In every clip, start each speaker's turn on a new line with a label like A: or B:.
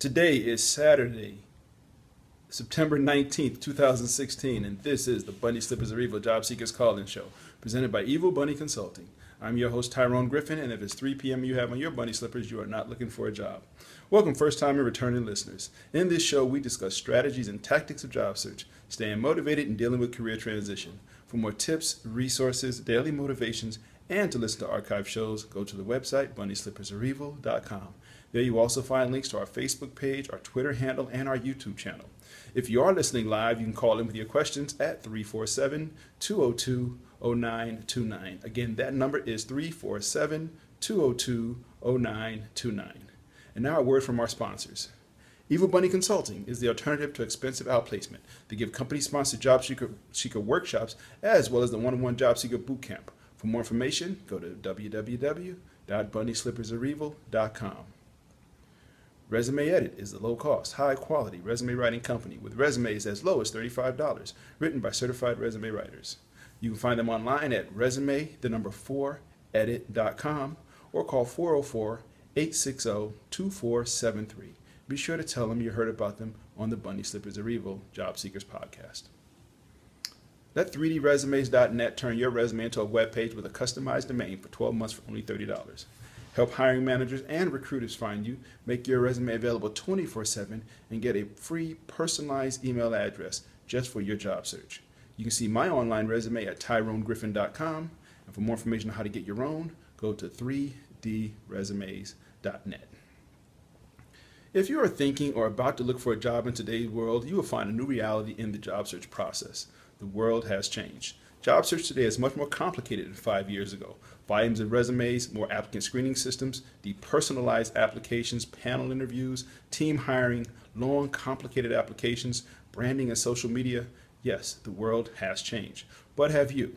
A: Today is Saturday, September 19th, 2016, and this is the Bunny Slippers Are Evil Job Seekers Call-In Show, presented by Evil Bunny Consulting. I'm your host, Tyrone Griffin, and if it's 3 p.m. you have on your bunny slippers, you are not looking for a job. Welcome first-time and returning listeners. In this show, we discuss strategies and tactics of job search, staying motivated and dealing with career transition. For more tips, resources, daily motivations, and to listen to archive shows, go to the website, bunnyslippersareevil.com. There you also find links to our Facebook page, our Twitter handle, and our YouTube channel. If you are listening live, you can call in with your questions at 347-202-0929. Again, that number is 347-202-0929. And now a word from our sponsors. Evil Bunny Consulting is the alternative to expensive outplacement. They give company-sponsored job seeker workshops as well as the one-on-one job seeker boot camp. For more information, go to www.bunnyslippersareevil.com. Resume Edit is the low-cost, high-quality resume writing company with resumes as low as $35, written by certified resume writers. You can find them online at resume4edit.com or call 404-860-2473. Be sure to tell them you heard about them on the Bunny Slippers Are Evil Job Seekers podcast. Let 3dresumes.net turn your resume into a web page with a customized domain for 12 months for only $30. Help hiring managers and recruiters find you, make your resume available 24/7, and get a free personalized email address just for your job search. You can see my online resume at tyronegriffin.com, and for more information on how to get your own, go to 3dresumes.net. If you are thinking or about to look for a job in today's world, you will find a new reality in the job search process. The world has changed. Job search today is much more complicated than 5 years ago. Volumes of resumes, more applicant screening systems, depersonalized applications, panel interviews, team hiring, long, complicated applications, branding and social media. Yes, the world has changed. But have you?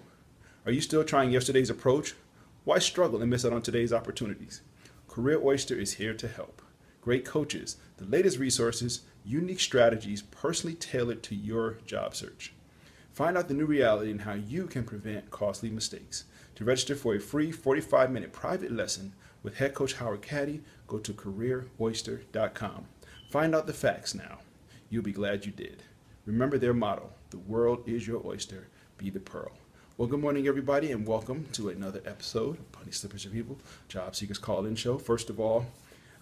A: Are you still trying yesterday's approach? Why struggle and miss out on today's opportunities? Career Oyster is here to help. Great coaches, the latest resources, unique strategies personally tailored to your job search. Find out the new reality and how you can prevent costly mistakes. To register for a free 45-minute private lesson with head coach Howard Caddy, go to careeroyster.com. Find out the facts now. You'll be glad you did. Remember their motto, the world is your oyster, be the pearl. Well, good morning, everybody, and welcome to another episode of Bunny Slippers Are Evil, Job Seekers Call-In Show. First of all,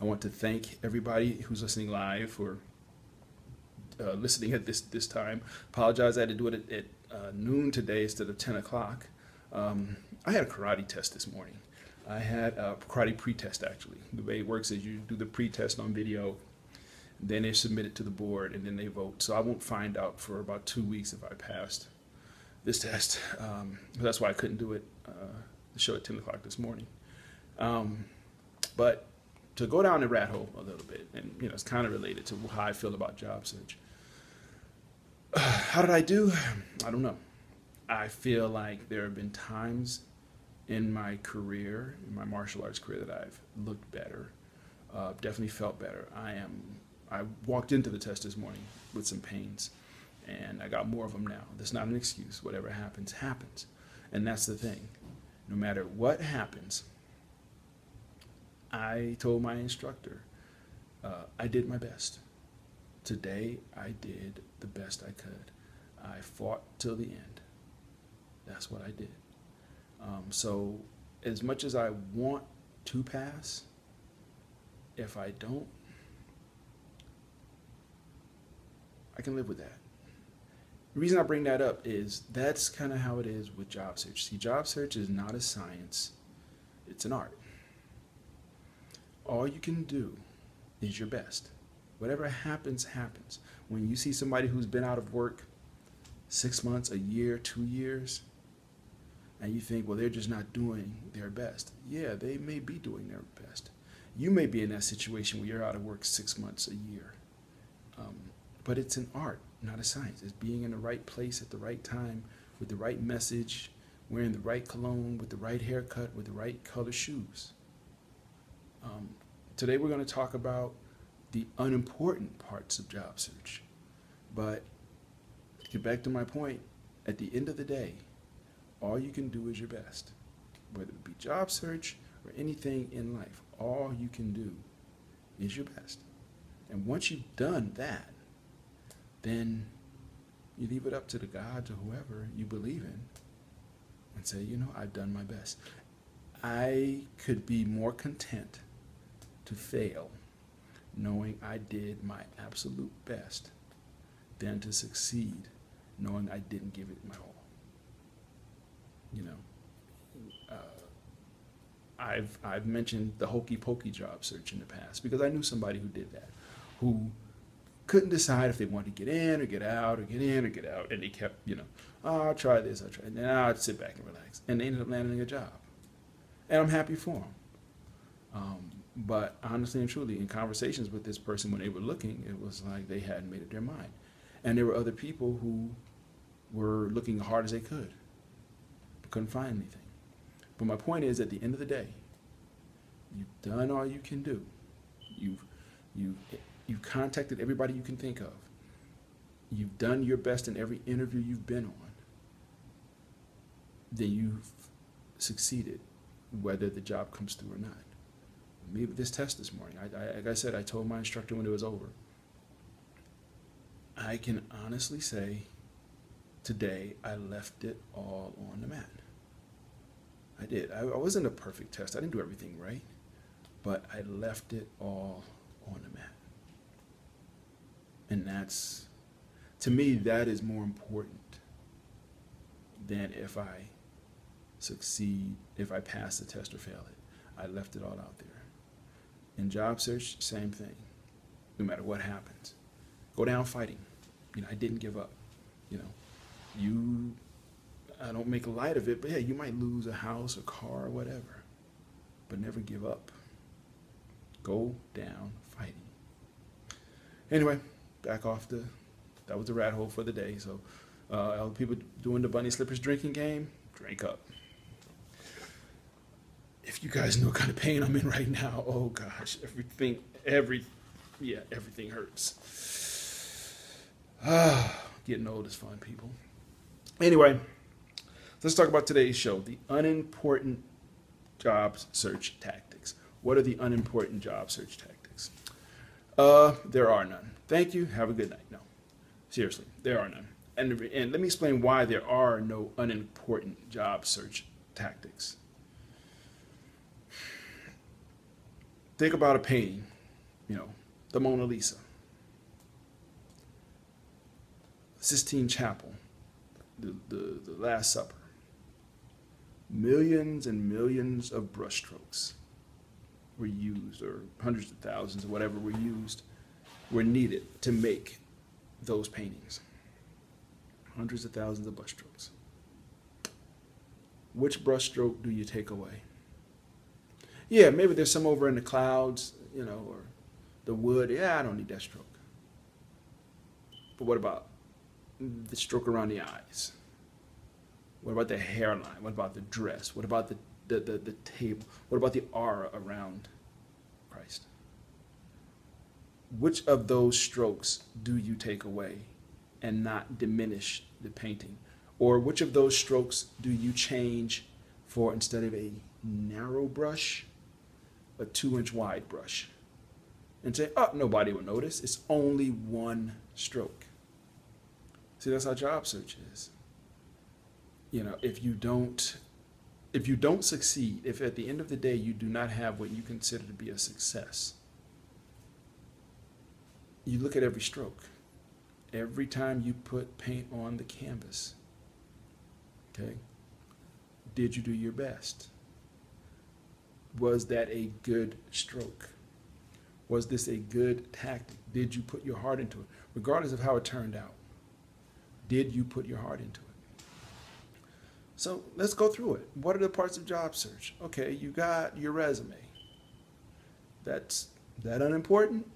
A: I want to thank everybody who's listening live for listening at this time. Apologize, I had to do it at noon today instead of 10 o'clock. I had a karate test this morning. I had a karate pre-test, actually. The way it works is you do the pre-test on video, then they submit it to the board, and then they vote. So I won't find out for about 2 weeks if I passed this test. That's why I couldn't do it, the show at 10 o'clock this morning. But to go down the rat hole a little bit, and it's kind of related to how I feel about job search. How did I do? I don't know. I feel like there have been times in my career, in my martial arts career, that I've looked better, definitely felt better. I walked into the test this morning with some pains, and I got more of them now. That's not an excuse. Whatever happens, happens. And that's the thing. No matter what happens, I told my instructor, I did my best. Today, I did the best I could. I fought till the end. That's what I did. So as much as I want to pass, if I don't, I can live with that. The reason I bring that up is that's kind of how it is with job search. See, job search is not a science. It's an art. All you can do is your best. Whatever happens, happens. When you see somebody who's been out of work 6 months, a year, 2 years, and you think, well, they're just not doing their best. Yeah, they may be doing their best. You may be in that situation where you're out of work 6 months, a year. But it's an art, not a science. It's being in the right place at the right time, with the right message, wearing the right cologne, with the right haircut, with the right color shoes. Today we're going to talk about the unimportant parts of job search. But to get back to my point, at the end of the day, all you can do is your best. Whether it be job search or anything in life, all you can do is your best. And once you've done that, then you leave it up to the God or whoever you believe in and say, I've done my best. I could be more content to fail knowing I did my absolute best than to succeed knowing I didn't give it my all. I've mentioned the hokey pokey job search in the past because I knew somebody who did that, who couldn't decide if they wanted to get in or get out or get in or get out, and they kept, oh, I'll try this, I'll try it, and then I'd sit back and relax, and they ended up landing a job, and I'm happy for them. But honestly and truly, in conversations with this person when they were looking, it was like they hadn't made up their mind, and there were other people who were looking as hard as they could, but couldn't find anything. But my point is, at the end of the day, you've done all you can do. You've contacted everybody you can think of. You've done your best in every interview you've been on. Then you've succeeded, whether the job comes through or not. Me with this test this morning, like I said, I told my instructor when it was over, I can honestly say today I left it all on the mat. I did. I wasn't a perfect test. I didn't do everything right, but I left it all on the mat. And that's, to me, that is more important than if I succeed, if I pass the test or fail it. I left it all out there. In job search, same thing. No matter what happens, go down fighting. I didn't give up. I don't make light of it, but yeah, you might lose a house, a car, or whatever, but never give up. Go down fighting. Anyway, that was the rat hole for the day. So all the people doing the bunny slippers drinking game, drink up. If you guys know what kind of pain I'm in right now, oh gosh, everything hurts. Getting old is fun, people. Anyway, let's talk about today's show, the unimportant job search tactics. What are the unimportant job search tactics? There are none. Thank you. Have a good night. No, seriously, there are none. And let me explain why there are no unimportant job search tactics. Think about a painting, the Mona Lisa, Sistine Chapel, the Last Supper. Millions and millions of brushstrokes were used, or hundreds of thousands, or whatever were needed to make those paintings. Hundreds of thousands of brushstrokes. Which brushstroke do you take away? Yeah, maybe there's some over in the clouds, or the wood. Yeah, I don't need that stroke. But what about the stroke around the eyes? What about the hairline? What about the dress? What about the table? What about the aura around Christ? Which of those strokes do you take away and not diminish the painting? Or which of those strokes do you change for, instead of a narrow brush, a 2-inch wide brush? And say, oh, nobody will notice. It's only one stroke. See, that's how job search is. If you don't succeed, if at the end of the day you do not have what you consider to be a success, you look at every stroke. Every time you put paint on the canvas, okay, did you do your best? Was that a good stroke? Was this a good tactic? Did you put your heart into it? Regardless of how it turned out, did you put your heart into it? So let's go through it. What are the parts of job search? Okay, you got your resume. That's that unimportant?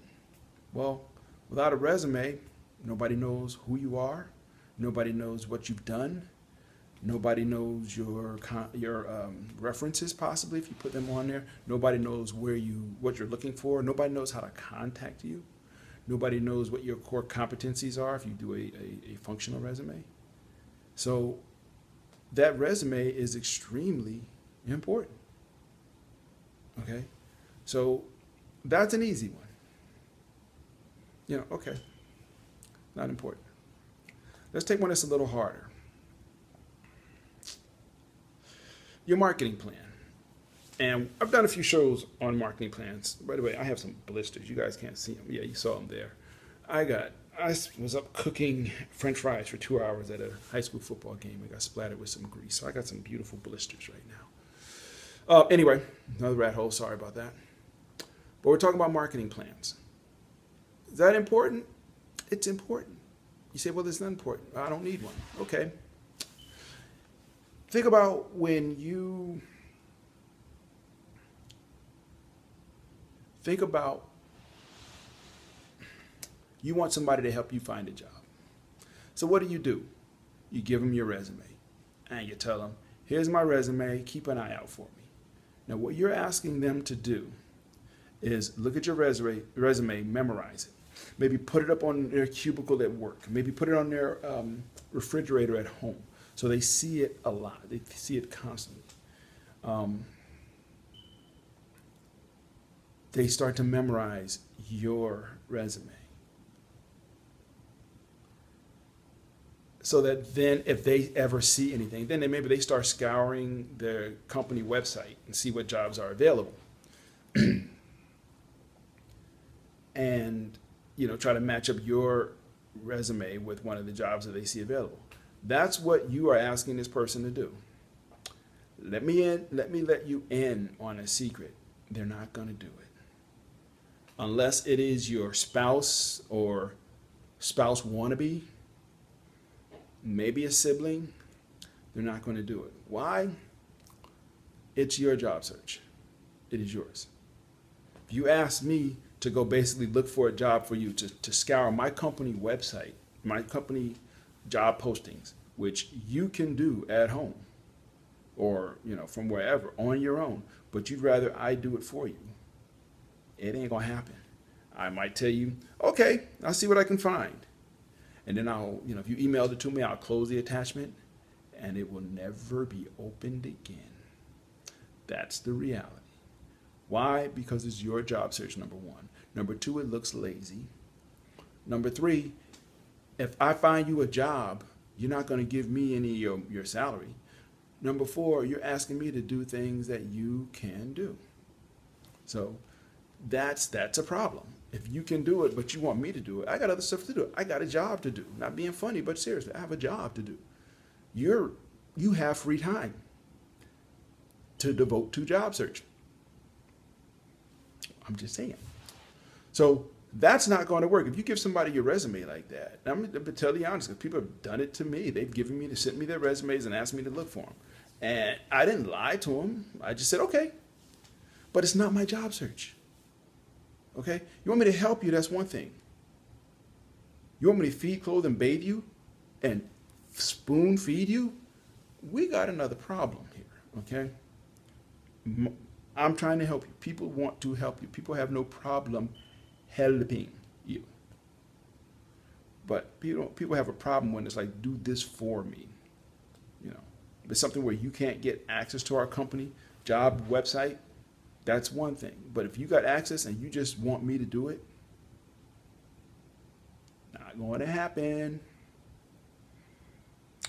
A: Well, without a resume, nobody knows who you are. Nobody knows what you've done. Nobody knows your references, possibly, if you put them on there. Nobody knows what you're looking for. Nobody knows how to contact you. Nobody knows what your core competencies are if you do a functional resume. So that resume is extremely important. Okay? So that's an easy one. Okay, not important. Let's take one that's a little harder. Your marketing plan. And I've done a few shows on marketing plans. By the way, I have some blisters. You guys can't see them. Yeah, you saw them there. I was up cooking French fries for 2 hours at a high school football game. I got splattered with some grease. So I got some beautiful blisters right now. Anyway, another rat hole. Sorry about that. But we're talking about marketing plans. Is that important? It's important. You say, well, it's not important. I don't need one. Okay. Think about when you want somebody to help you find a job. So what do? You give them your resume and you tell them, here's my resume, keep an eye out for me. Now what you're asking them to do is look at your resume, memorize it. Maybe put it up on their cubicle at work. Maybe put it on their refrigerator at home. So they see it a lot. They see it constantly. They start to memorize your resume. So that then if they ever see anything, then maybe they start scouring their company website and see what jobs are available. And try to match up your resume with one of the jobs that they see available. That's what you are asking this person to do. Let me let you in on a secret. They're not going to do it. Unless it is your spouse or spouse wannabe, maybe a sibling, they're not going to do it. Why? It's your job search. It is yours. If you ask me to go basically look for a job for you, to scour my company website, my company job postings, which you can do at home or from wherever on your own, but you'd rather I do it for you, it ain't gonna happen. I might tell you, okay, I'll see what I can find, and then I'll, if you emailed it to me, I'll close the attachment and it will never be opened again. That's the reality. Why? Because it's your job search, number one. Number two, it looks lazy. Number three, if I find you a job, you're not going to give me any of your salary. Number four, you're asking me to do things that you can do. So that's a problem. If you can do it, but you want me to do it, I got other stuff to do. I got a job to do. Not being funny, but seriously, I have a job to do. You have free time to devote to job search. I'm just saying. So that's not going to work. If you give somebody your resume like that, I'm going to tell you honest, because people have done it to me. They've sent me their resumes and asked me to look for them. And I didn't lie to them. I just said, okay, but it's not my job search. Okay? You want me to help you, that's one thing. You want me to feed, clothe, and bathe you and spoon feed you? We got another problem here, okay? I'm trying to help you. People want to help you. People have no problem helping you. But people have a problem when it's like, do this for me. If it's something where you can't get access to our company job website, that's one thing. But if you got access and you just want me to do it, not going to happen.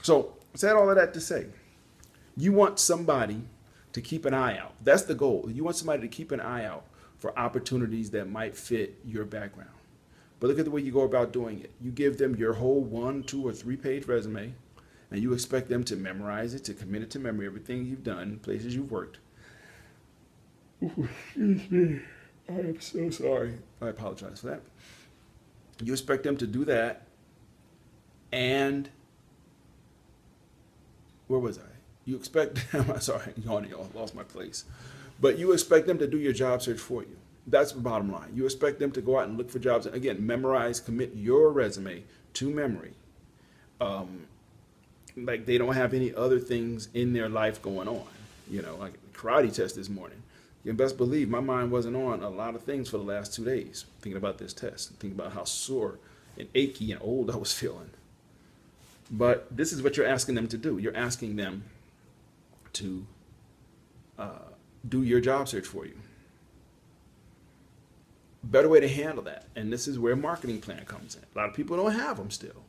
A: So I said all of that to say, you want somebody to keep an eye out. That's the goal. You want somebody to keep an eye out for opportunities that might fit your background. But look at the way you go about doing it. You give them your whole 1, 2, or 3-page resume, and you expect them to memorize it, to commit it to memory, everything you've done, places you've worked. Ooh, excuse me. I am so sorry. I apologize for that. You expect them to do that, and where was I? You expect them, sorry, y'all lost my place. But you expect them to do your job search for you. That's the bottom line. You expect them to go out and look for jobs. Again, memorize, commit your resume to memory. Like they don't have any other things in their life going on. Like a karate test this morning. You can best believe my mind wasn't on a lot of things for the last 2 days, thinking about this test, thinking about how sore and achy and old I was feeling. But this is what you're asking them to do. You're asking them to do your job search for you. better way to handle that. And this is where a marketing plan comes in. A lot of people don't have them still.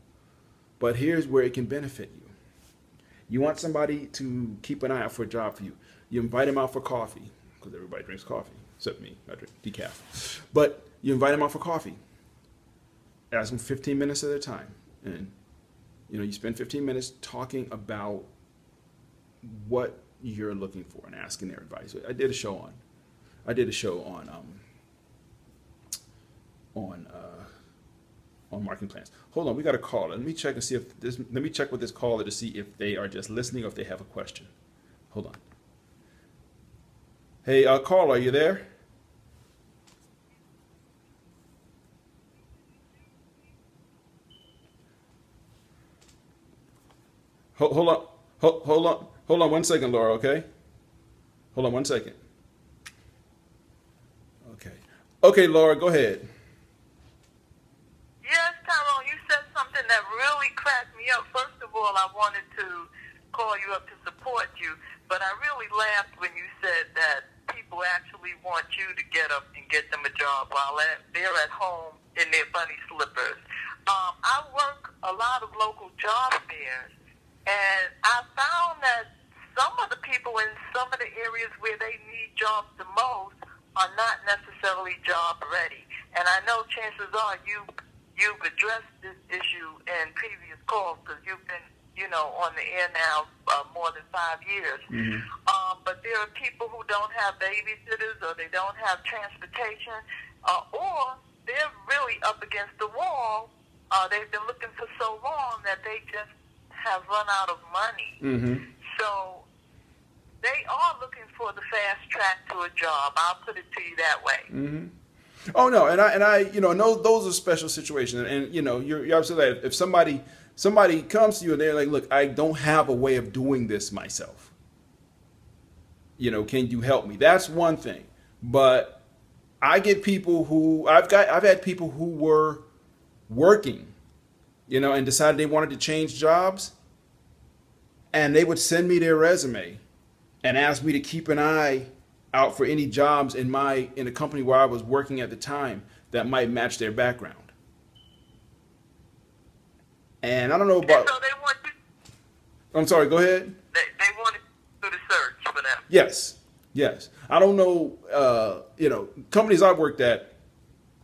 A: But here's where it can benefit you. You want somebody to keep an eye out for a job for you. You invite them out for coffee, because everybody drinks coffee, except me. I drink decaf. But you invite them out for coffee. Ask them 15 minutes of their time. And you spend 15 minutes talking about what you're looking for and asking their advice. I did a show on marketing plans. Hold on, we got a caller. Let me check and see if this. Let me check with this caller to see if they are just listening or if they have a question. Hold on. Hey, caller, are you there? Hold on. Hold on 1 second, Laura. Okay. Hold on 1 second. Okay, Laura, go ahead.
B: Yes, Tyrone, you said something that really cracked me up. First of all, I wanted to call you up to support you, but I really laughed when you said that people actually want you to get up and get them a job while they're at home in their bunny slippers. I work a lot of local job fairs, and I found that some of the people in some of the areas where they need jobs the most are not necessarily job ready. And I know chances are you've addressed this issue in previous calls because you've been, on the air now more than 5 years.
A: Mm-hmm.
B: But there are people who don't have babysitters or they don't have transportation or they're really up against the wall. They've been looking for so long that they just have run out of money.
A: Mm-hmm.
B: So they are looking for the fast track to a job. I'll put it to you that way.
A: Mm-hmm. Oh no, and I know those are special situations, and you're absolutely right. If somebody comes to you and they're like, "Look, I don't have a way of doing this myself. Can you help me?" That's one thing. But I get people who I've had people who were working, and decided they wanted to change jobs, and they would send me their resume and ask me to keep an eye out for any jobs in the company where I was working at the time that might match their background. And I don't know about.
B: And so they want you.
A: I'm sorry. Go ahead.
B: They want to do the search for them.
A: Yes. I don't know. Companies I've worked at,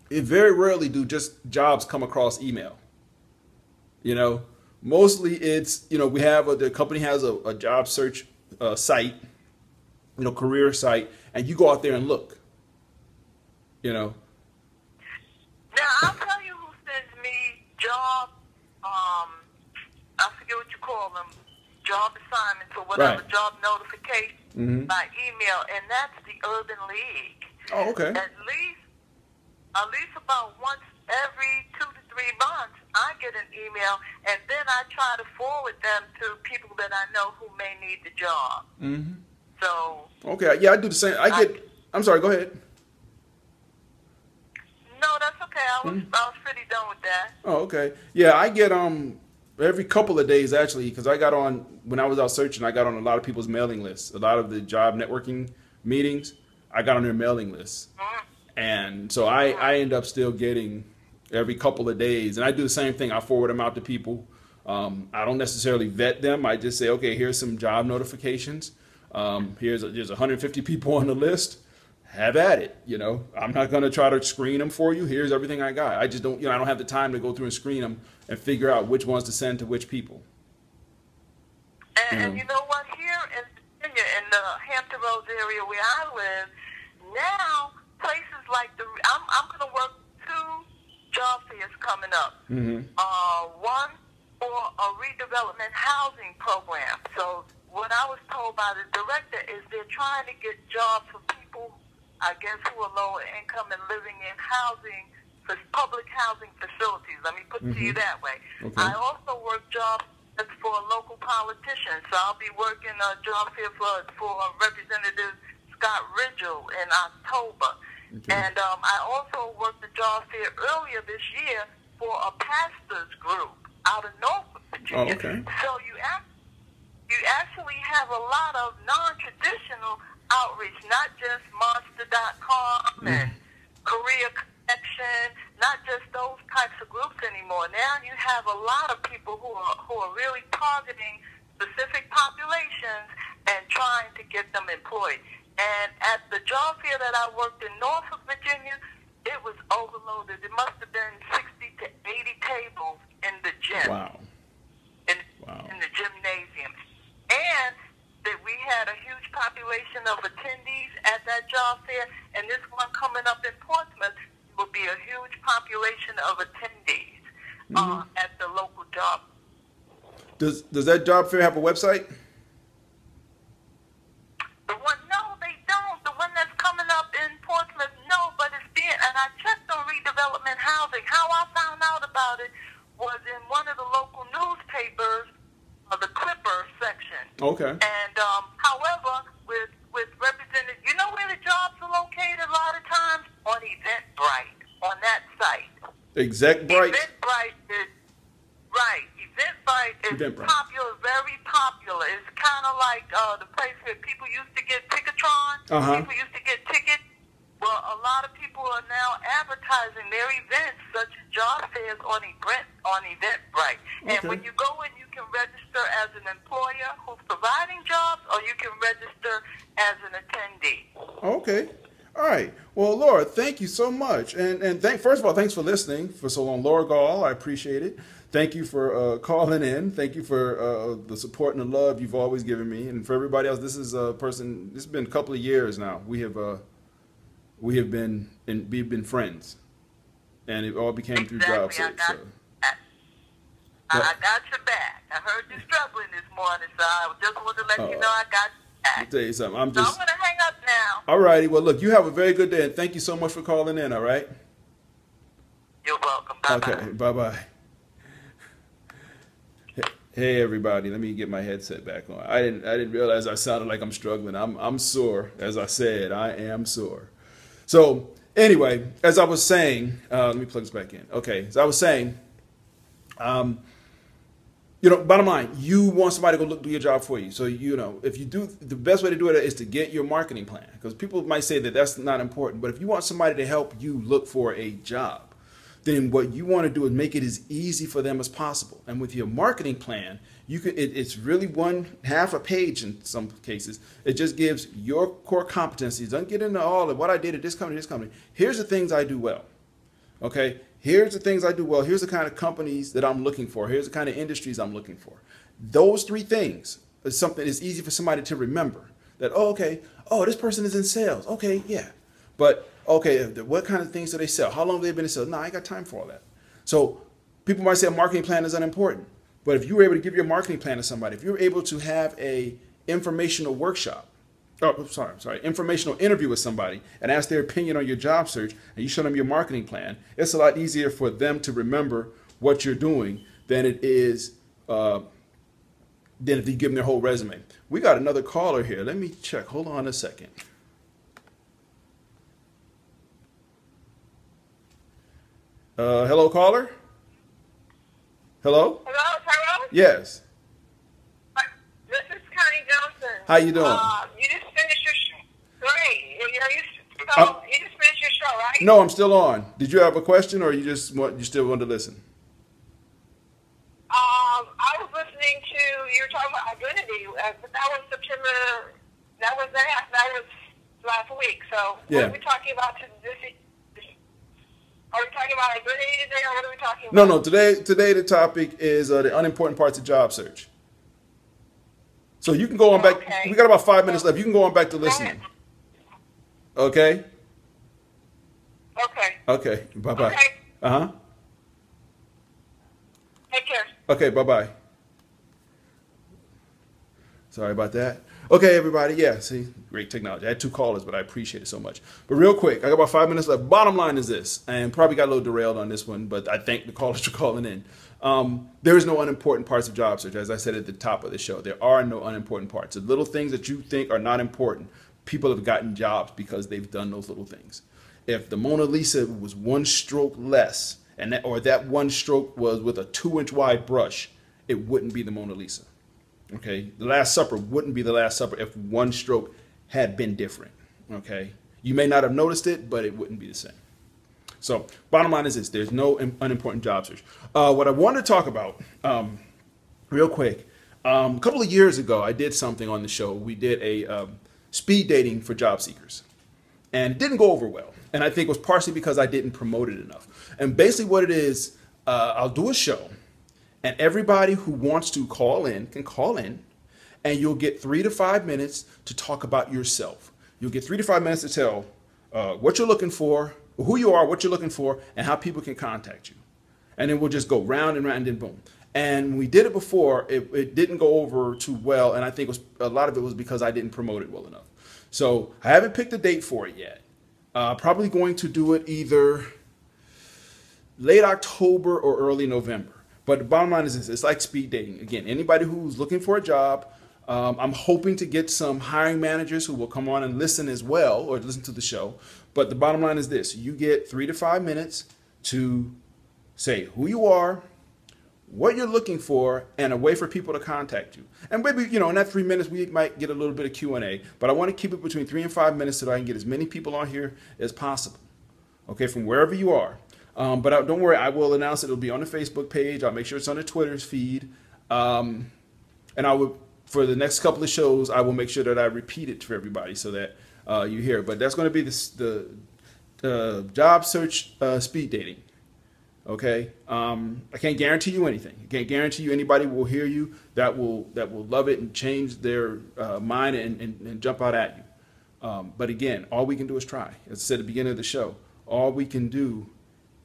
A: it very rarely do just jobs come across email. Mostly it's we have the company has a job search site, career site, and you go out there and look.
B: Now I'll tell you who sends me job. I forget what you call them, job assignments or whatever,
A: Right.
B: job notifications
A: Mm-hmm.
B: by email, and that's the Urban League.
A: Oh, okay.
B: At least about once every 2 to 3 months, I get an email, and then I try to forward them to people that I know who may need the job.
A: Mm-hmm.
B: So.
A: Okay. Yeah, I do the same. I'm sorry. Go ahead.
B: No, that's okay. I was pretty done with that.
A: Oh, okay. Yeah, I get every couple of days actually, because I got on when I was out searching. I got on a lot of people's mailing lists. A lot of the job networking meetings, I got on their mailing lists, and so I end up still getting every couple of days. And I do the same thing. I forward them out to people. I don't necessarily vet them. I just say, okay, here's some job notifications. There's 150 people on the list. Have at it. I'm not going to try to screen them for you. Here's everything I got. I just don't, I don't have the time to go through and screen them and figure out which ones to send to which people.
B: And you know what? Here in Virginia, in the Hampton Roads area where I live, now places like I'm going to work 2 job fairs coming up.
A: Mm-hmm.
B: One for a redevelopment housing program. So what I was told by the director is they're trying to get jobs for people, I guess, who are lower income and living in housing, for public housing facilities. Let me put it to you that way.
A: Okay.
B: I also work jobs for local politicians. So I'll be working a job fair for Representative Scott Ridgel in October.
A: Okay.
B: And I also worked a job fair earlier this year for a pastors group out of Norfolk, Virginia.
A: Oh, okay.
B: So you actually have a lot of non-traditional outreach, not just Monster.com and Career connection, not just those types of groups anymore. Now you have a lot of people who are really targeting specific populations and trying to get them employed. And at the job fair that I worked in Norfolk, Virginia, it was overloaded. It must have been 60 to 80 tables in the gym.
A: Wow.
B: In the gymnasium. And that we had a huge population of attendees at that job fair, and this one coming up in Portsmouth will be a huge population of attendees at the local job.
A: Does that job fair have a website?
B: No, they don't. The one that's coming up in Portsmouth, no, but it's being, and I checked on redevelopment housing. How I found out about it was in one of the local newspapers, the Clipper section.
A: Okay.
B: And however, with represented, you know where the jobs are located a lot of times? On Eventbrite, on that site.
A: Eventbrite?
B: Eventbrite is, right, Eventbrite is popular, very popular. It's kind of like the place where people used to get Ticketron. People used to get tickets. Well, a lot of people are now advertising their events, such as job fairs, on Eventbrite. And when you go in, you can register as an employer who's providing jobs, or you can register as an attendee.
A: Okay. All right. Well, Laura, thank you so much. And first of all, thanks for listening for so long. Laura Gall, I appreciate it. Thank you for calling in. Thank you for the support and the love you've always given me. And for everybody else, this is a person, this has been a couple of years now. We've been friends, and it all became through job search.
B: I got your back. I heard you struggling this morning, so I just wanted to let you know I got your back.
A: I'll tell you something. I'm
B: going to hang up now.
A: All righty. Well, look, you have a very good day, and thank you so much for calling in. All right.
B: You're welcome. Bye-bye.
A: Okay. Bye-bye. Hey everybody, let me get my headset back on. I didn't realize I sounded like I'm struggling. I'm sore. As I said, I am sore. So anyway, as I was saying, let me plug this back in. Okay, as I was saying, bottom line, you want somebody to go do your job for you. So, if you do, the best way to do it is to get your marketing plan. Because people might say that that's not important. But if you want somebody to help you look for a job, then what you want to do is make it as easy for them as possible. And with your marketing plan, it's really half a page in some cases. It just gives your core competencies. Don't get into all of what I did at this company. Here's the things I do well. Okay? Here's the things I do well. Here's the kind of companies that I'm looking for. Here's the kind of industries I'm looking for. Those three things is something that's easy for somebody to remember. That, this person is in sales. Okay, yeah. But, okay, what kind of things do they sell? How long have they been in sales? No, I ain't got time for all that. So people might say a marketing plan is unimportant. But if you were able to give your marketing plan to somebody, if you were able to have a informational workshop, informational interview with somebody and ask their opinion on your job search, and you show them your marketing plan, it's a lot easier for them to remember what you're doing than it is than if you give them their whole resume. We got another caller here. Let me check. Hold on a second. Hello, caller? Hello?
B: Hello?
A: Yes.
B: This is Connie Johnson.
A: How you doing?
B: You just finished your show. Great. You just finished your show, right?
A: No, I'm still on. Did you have a question, or you still want to listen?
B: I was listening to, you were talking about identity, but that was September, that was last week. So
A: yeah.
B: What are we talking about today? Are we talking about identity today, or what are we talking about?
A: No. Today the topic is the unimportant parts of job search. So you can go on back.
B: Okay.
A: We got about 5 minutes left. You can go on back to listening. Okay?
B: Okay.
A: Okay. Bye-bye.
B: Okay.
A: Uh-huh.
B: Take care.
A: Okay, bye-bye. Sorry about that. Okay, everybody. Yeah, see, great technology. I had two callers, but I appreciate it so much. But real quick, I got about 5 minutes left. Bottom line is this, and probably got a little derailed on this one, but I thank the callers for calling in. There is no unimportant parts of job search. As I said at the top of the show, there are no unimportant parts. The little things that you think are not important, people have gotten jobs because they've done those little things. If the Mona Lisa was one stroke less, or that one stroke was with a 2-inch wide brush, it wouldn't be the Mona Lisa. Okay, the Last Supper wouldn't be the Last Supper if one stroke had been different. Okay, you may not have noticed it, but it wouldn't be the same. So bottom line is this: there's no unimportant job search. What I want to talk about, real quick, a couple of years ago, I did something on the show. We did a speed dating for job seekers, and it didn't go over well. And I think it was partially because I didn't promote it enough. And basically, what it is, I'll do a show, and everybody who wants to call in can call in, and you'll get 3 to 5 minutes to talk about yourself. You'll get 3 to 5 minutes to tell what you're looking for, who you are, what you're looking for, and how people can contact you. And then we'll just go round and round, and then boom. And when we did it before, it didn't go over too well, and I think a lot of it was because I didn't promote it well enough. So I haven't picked a date for it yet. Probably going to do it either late October or early November. But the bottom line is this: it's like speed dating. Again, anybody who's looking for a job, I'm hoping to get some hiring managers who will come on and listen as well, or listen to the show. But the bottom line is this: you get 3 to 5 minutes to say who you are, what you're looking for, and a way for people to contact you. And maybe, in that 3 minutes, we might get a little bit of Q&A, but I want to keep it between 3 and 5 minutes so that I can get as many people on here as possible, okay, from wherever you are. But don't worry, I will announce it. It'll be on the Facebook page. I'll make sure it's on the Twitter's feed. And I will, for the next couple of shows, I will make sure that I repeat it for everybody so that you hear it. But that's going to be the job search speed dating. Okay, I can't guarantee you anything. I can't guarantee you anybody will hear you that will love it and change their mind and jump out at you. But again, all we can do is try. As I said at the beginning of the show, all we can do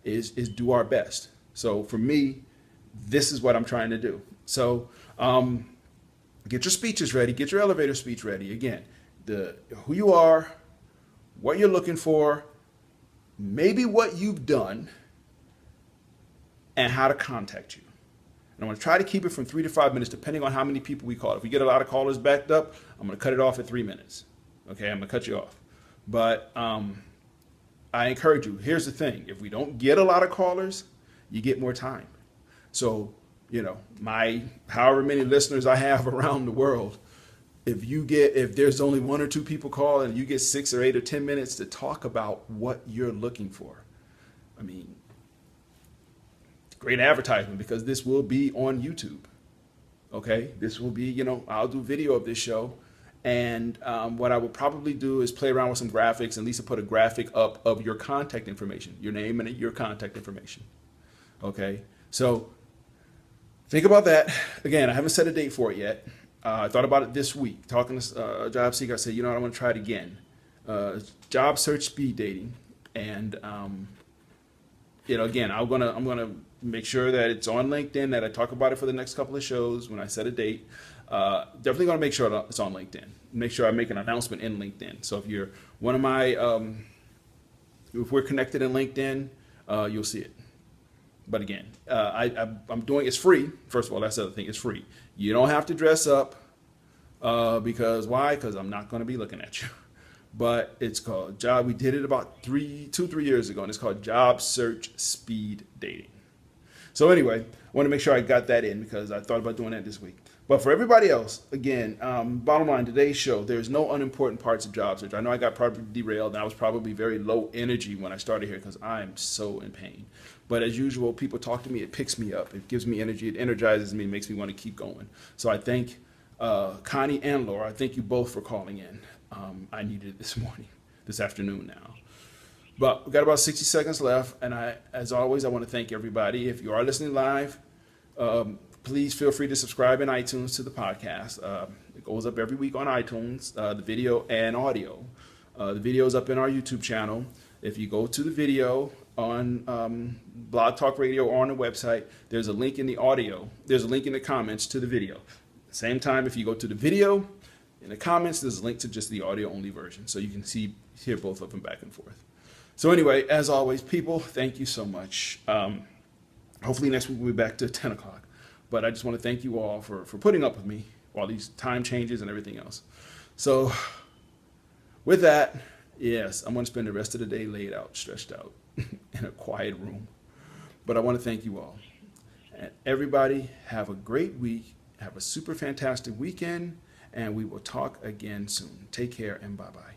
A: is do our best. So for me, this is what I'm trying to do. So get your speeches ready. Get your elevator speech ready. Again, who you are, what you're looking for, maybe what you've done, and how to contact you. And I'm going to try to keep it from 3 to 5 minutes, depending on how many people we call. If we get a lot of callers backed up, I'm going to cut it off at 3 minutes. Okay, I'm going to cut you off. But I encourage you, here's the thing. If we don't get a lot of callers, you get more time. So, my however many listeners I have around the world, if there's only 1 or 2 people call and you get 6 or 8 or 10 minutes to talk about what you're looking for, I mean, great advertisement, because this will be on YouTube. Okay, this will be, I'll do video of this show, and what I will probably do is play around with some graphics, and Lisa put a graphic up of your contact information, your name and your contact information. Okay, so think about that. Again, I haven't set a date for it yet. I thought about it this week, talking to a job seeker. I said, I want to try it again. Job search speed dating, and again, I'm gonna make sure that it's on LinkedIn, that I talk about it for the next couple of shows when I set a date. Definitely gonna make sure it's on LinkedIn. Make sure I make an announcement in LinkedIn. So if you're one of my, if we're connected in LinkedIn, you'll see it. But again, I'm doing it's free. First of all, that's the other thing. It's free. You don't have to dress up because why? Because I'm not going to be looking at you. But it's called job. We did it about 3 years ago, and it's called Job Search Speed Dating. So anyway, I want to make sure I got that in because I thought about doing that this week. But for everybody else, again, bottom line, today's show, there's no unimportant parts of job search. I know I got probably derailed, and I was probably very low energy when I started here because I am so in pain. But as usual, people talk to me, it picks me up. It gives me energy. It energizes me, makes me want to keep going. So I thank Connie and Laura. I thank you both for calling in. I needed it this afternoon now. But we've got about 60 seconds left, and as always, I want to thank everybody. If you are listening live, please feel free to subscribe in iTunes to the podcast. It goes up every week on iTunes, the video and audio. The video is up in our YouTube channel. If you go to the video on Blog Talk Radio or on the website, there's a link in the audio. There's a link in the comments to the video. Same time, if you go to the video, in the comments, there's a link to just the audio-only version, so you can hear both of them back and forth. So anyway, as always, people, thank you so much. Hopefully next week we'll be back to 10 o'clock. But I just want to thank you all for putting up with me while these time changes and everything else. So with that, yes, I'm going to spend the rest of the day laid out, stretched out in a quiet room. But I want to thank you all. And everybody, have a great week. Have a super fantastic weekend. And we will talk again soon. Take care and bye-bye.